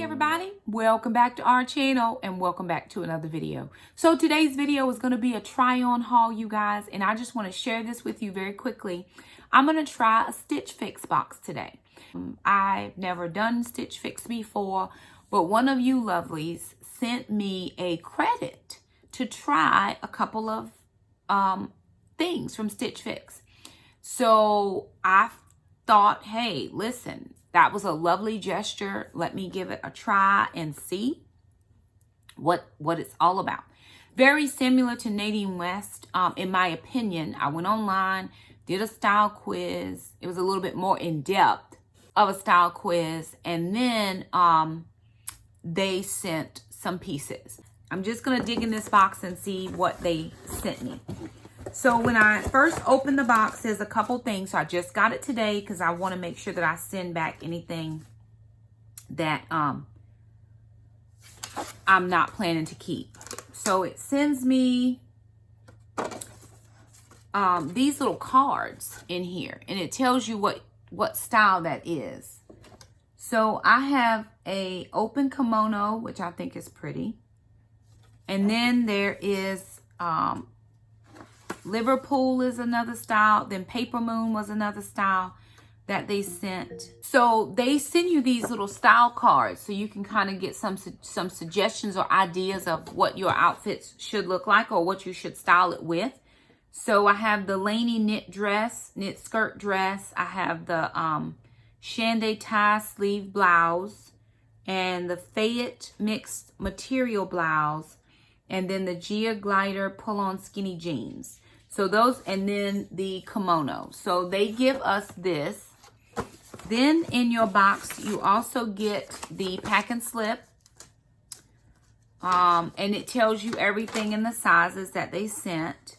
everybody, welcome back to our channel and welcome back to another video. So today's video is going to be a try on haul, you guys, and I just want to share this with you very quickly. I'm going to try a Stitch Fix box today. I've never done Stitch Fix before, but one of you lovelies sent me a credit to try a couple of things from Stitch Fix. So I thought, hey, listen, that was a lovely gesture. Let me give it a try and see what it's all about. Very similar to Nadine West, in my opinion. I went online, did a style quiz. It was a little bit more in depth of a style quiz, and then they sent some pieces. I'm just gonna dig in this box and see what they sent me. So when I first opened the box, there's a couple things. So I just got it today because I want to make sure that I send back anything that I'm not planning to keep. So it sends me these little cards in here, and it tells you what style that is. So I have a open kimono, which I think is pretty, and then there is Liverpool is another style. Then Paper Moon was another style that they sent. So they send you these little style cards so you can kind of get some suggestions or ideas of what your outfits should look like or what you should style it with. So I have the Laney knit skirt dress. I have the Shande tie sleeve blouse and the Fayette mixed material blouse, and then the Gia glider pull-on skinny jeans. So those, and then the kimono. So they give us this. Then in your box, you also get the pack and slip. And it tells you everything in the sizes that they sent.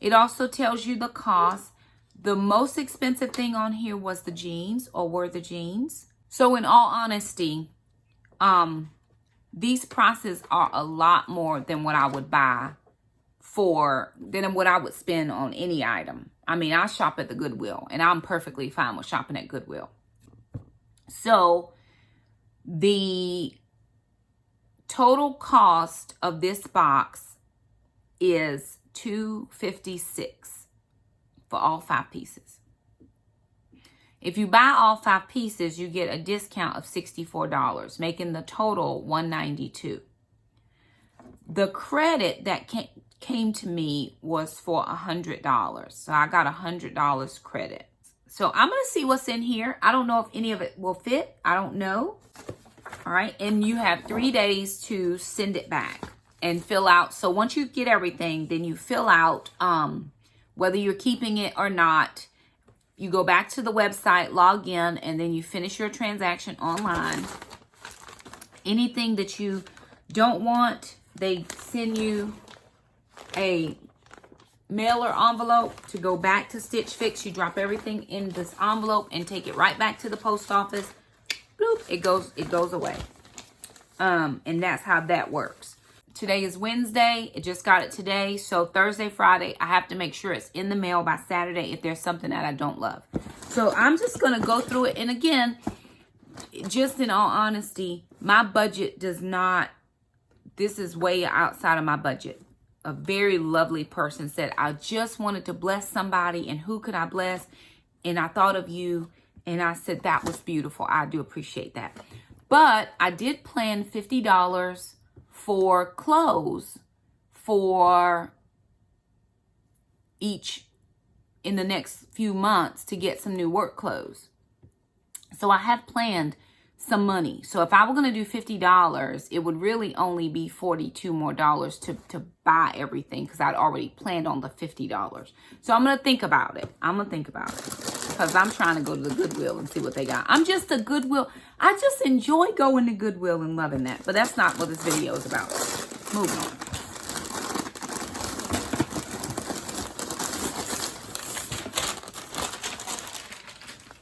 It also tells you the cost. The most expensive thing on here was the jeans, or were the jeans. So in all honesty, these prices are a lot more than what I would buy than what I would spend on any item. I mean, I shop at the Goodwill, and I'm perfectly fine with shopping at Goodwill. So the total cost of this box is $256 for all 5 pieces. If you buy all 5 pieces, you get a discount of $64, making the total $192. The credit that came to me was for $100. So I got $100 credit. So I'm going to see what's in here. I don't know if any of it will fit. I don't know. All right. And you have 3 days to send it back and fill out. So once you get everything, then you fill out whether you're keeping it or not. You go back to the website, log in, and then you finish your transaction online. Anything that you don't want, they send you a mailer envelope to go back to Stitch Fix. You drop everything in this envelope and take it right back to the post office. Bloop, it goes away. And that's how that works. Today is Wednesday. I just got it today. So Thursday, Friday, I have to make sure it's in the mail by Saturday if there's something that I don't love. So I'm just going to go through it. And again, just in all honesty, my budget does not, this is way outside of my budget. A very lovely person said, I just wanted to bless somebody, and who could I bless? And I thought of you, and I said, that was beautiful. I do appreciate that. But I did plan $50 for clothes for each in the next few months to get some new work clothes. So I have planned some money. So if I were going to do $50, it would really only be $42 more to buy everything, because I'd already planned on the $50. So I'm going to think about it. Because I'm trying to go to the Goodwill and see what they got. I'm just a Goodwill. I just enjoy going to Goodwill and loving that. But that's not what this video is about. Moving on.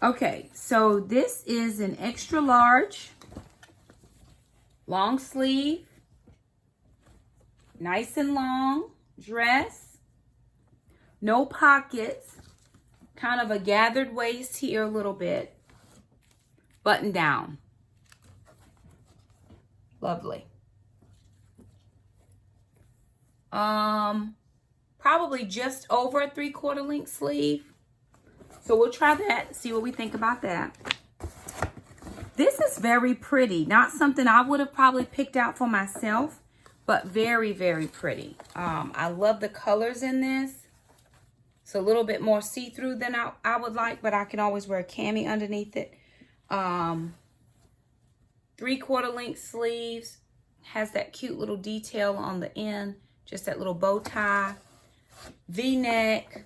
Okay, so this is an extra large, long sleeve, nice and long dress, no pockets, kind of a gathered waist here a little bit, button down. Lovely. Probably just over a 3/4 length sleeve. So we'll try that, see what we think about that. This is very pretty. Not something I would have probably picked out for myself, but very, very pretty. I love the colors in this. It's a little bit more see-through than I would like, but I can always wear a cami underneath it. 3/4 length sleeves. Has that cute little detail on the end. Just that little bow tie. V-neck.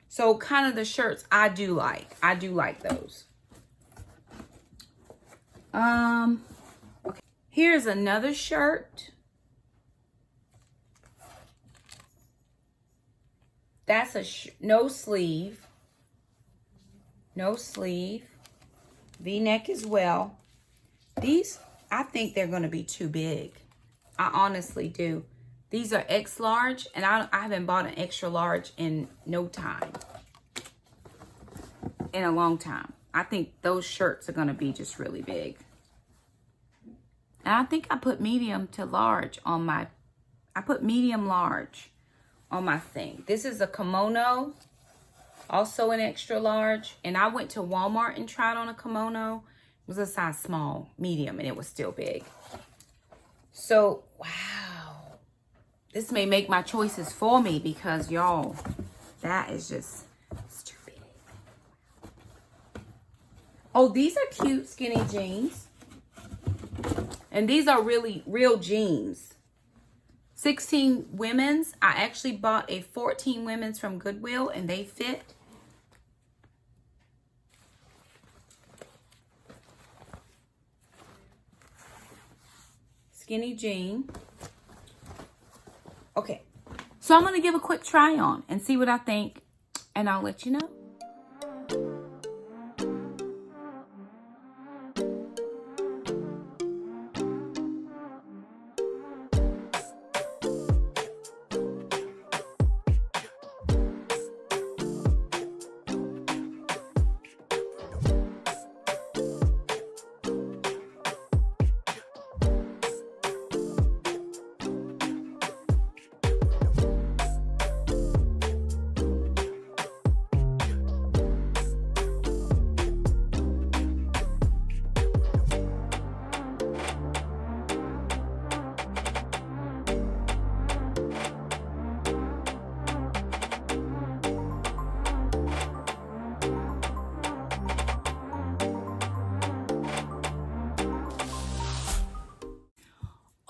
So kind of the shirts I do like. I do like those. Okay. Here's another shirt. That's a no sleeve. No sleeve. V-neck as well. These, I think they're going to be too big. I honestly do. These are X large, and I haven't bought an extra large in no time. In a long time. I think those shirts are going to be just really big. And I think I put medium to large on my, I put medium large on my thing. This is a kimono, also an extra large. And I went to Walmart and tried on a kimono. It was a size small, medium, and it was still big. So, wow. This may make my choices for me because, y'all, that is just, it's too big. Oh, these are cute skinny jeans. And these are really real jeans. 16 women's. I actually bought a 14 women's from Goodwill, and they fit. Skinny jean. Okay, so I'm going to give a quick try on and see what I think, and I'll let you know.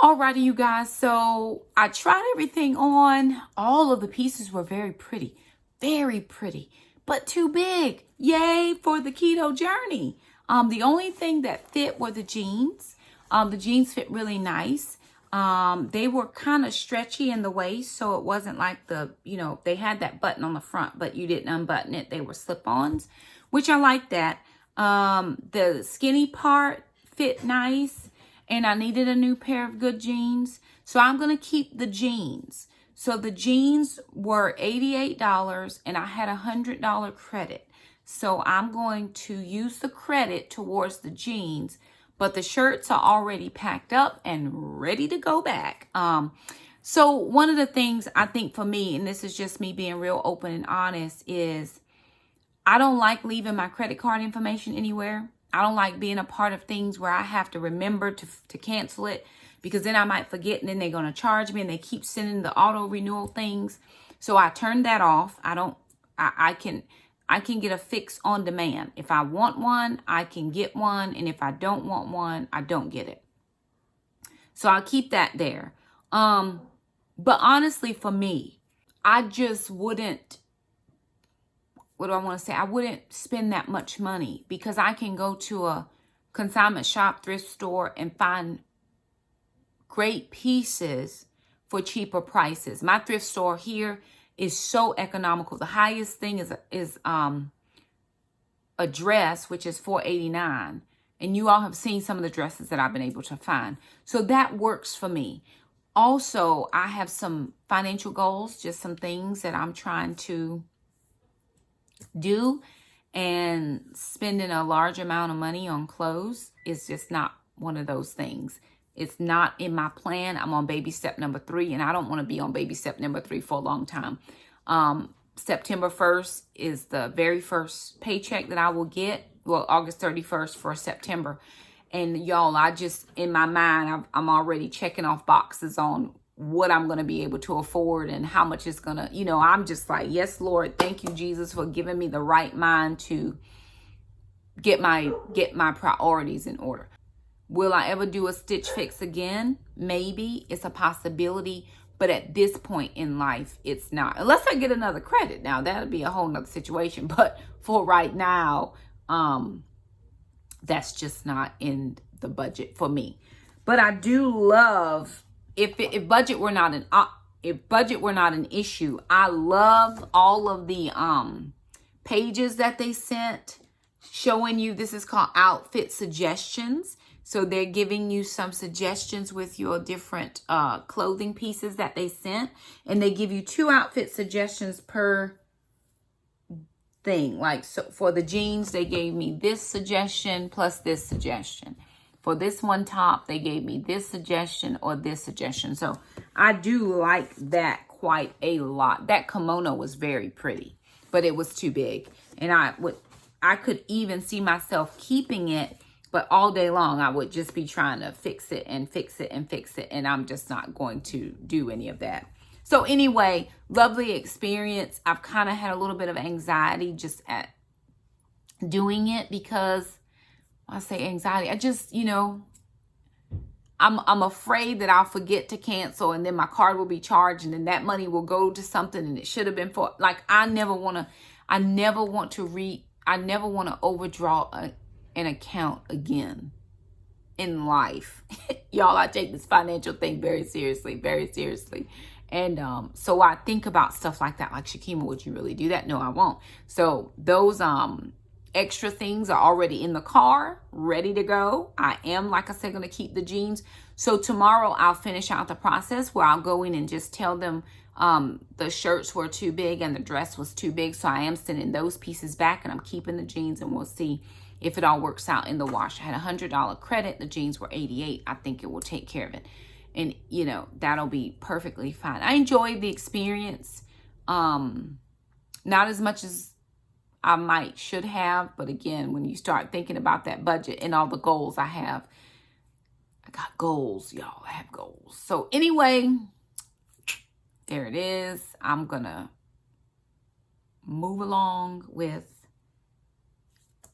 Alrighty, you guys, so I tried everything on. All of the pieces were very pretty, but too big. Yay for the keto journey. The only thing that fit were the jeans. The jeans fit really nice. They were kind of stretchy in the waist, so it wasn't like the, you know, they had that button on the front, but you didn't unbutton it. They were slip-ons, which I like that. The skinny part fit nice. And I needed a new pair of good jeans. So I'm going to keep the jeans. So the jeans were $88 and I had a $100 credit. So I'm going to use the credit towards the jeans. But the shirts are already packed up and ready to go back. So one of the things I think for me, and this is just me being real open and honest, is I don't like leaving my credit card information anywhere. I don't like being a part of things where I have to remember to cancel it, because then I might forget and then they're going to charge me and they keep sending the auto renewal things. So I turned that off. I can get a fix on demand. If I want one, I can get one. And if I don't want one, I don't get it. So I'll keep that there. But honestly, for me, I just wouldn't, what do I want to say? I wouldn't spend that much money because I can go to a consignment shop, thrift store, and find great pieces for cheaper prices. My thrift store here is so economical. The highest thing is a dress, which is $4.89. And you all have seen some of the dresses that I've been able to find. So that works for me. Also, I have some financial goals, just some things that I'm trying to do, and spending a large amount of money on clothes is just not one of those things. It's not in my plan. I'm on baby step number 3, and I don't want to be on baby step number 3 for a long time. September 1st is the very first paycheck that I will get. Well, August 31st for September. And y'all, I just, in my mind, I'm already checking off boxes on what I'm going to be able to afford and how much it's going to, you know, I'm just like, yes, Lord, thank you, Jesus, for giving me the right mind to get my priorities in order. Will I ever do a Stitch Fix again? Maybe. It's a possibility. But at this point in life, it's not. Unless I get another credit. Now, that would be a whole nother situation. But for right now, that's just not in the budget for me. But I do love, if budget were not an issue, I love all of the pages that they sent showing you. This is called outfit suggestions. So they're giving you some suggestions with your different clothing pieces that they sent. And they give you 2 outfit suggestions per thing. Like, so for the jeans, they gave me this suggestion plus this suggestion. For this one top, they gave me this suggestion or this suggestion. So I do like that quite a lot. That kimono was very pretty, but it was too big. And I could even see myself keeping it, but all day long, I would just be trying to fix it and fix it and fix it. And I'm just not going to do any of that. So anyway, lovely experience. I've kind of had a little bit of anxiety just at doing it because I say anxiety. I just, you know, I'm afraid that I'll forget to cancel and then my card will be charged and then that money will go to something and it should have been for, like, I never want to overdraw an account again in life. Y'all, I take this financial thing very seriously, very seriously. And so I think about stuff like that, like, Shakema, would you really do that? No, I won't. So those extra things are already in the car, ready to go. I am, like I said, going to keep the jeans. So tomorrow I'll finish out the process where I'll go in and just tell them the shirts were too big and the dress was too big. So I am sending those pieces back and I'm keeping the jeans, and we'll see if it all works out in the wash. I had $100 credit. The jeans were $88. I think it will take care of it. And, you know, that'll be perfectly fine. I enjoyed the experience. Not as much as I should have. But again, when you start thinking about that budget and all the goals I have, I got goals, y'all. I have goals. So anyway, there it is. I'm going to move along with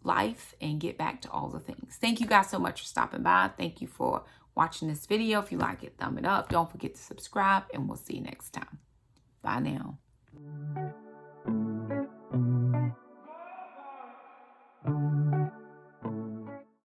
life and get back to all the things. Thank you guys so much for stopping by. Thank you for watching this video. If you like it, thumb it up. Don't forget to subscribe, and we'll see you next time. Bye now.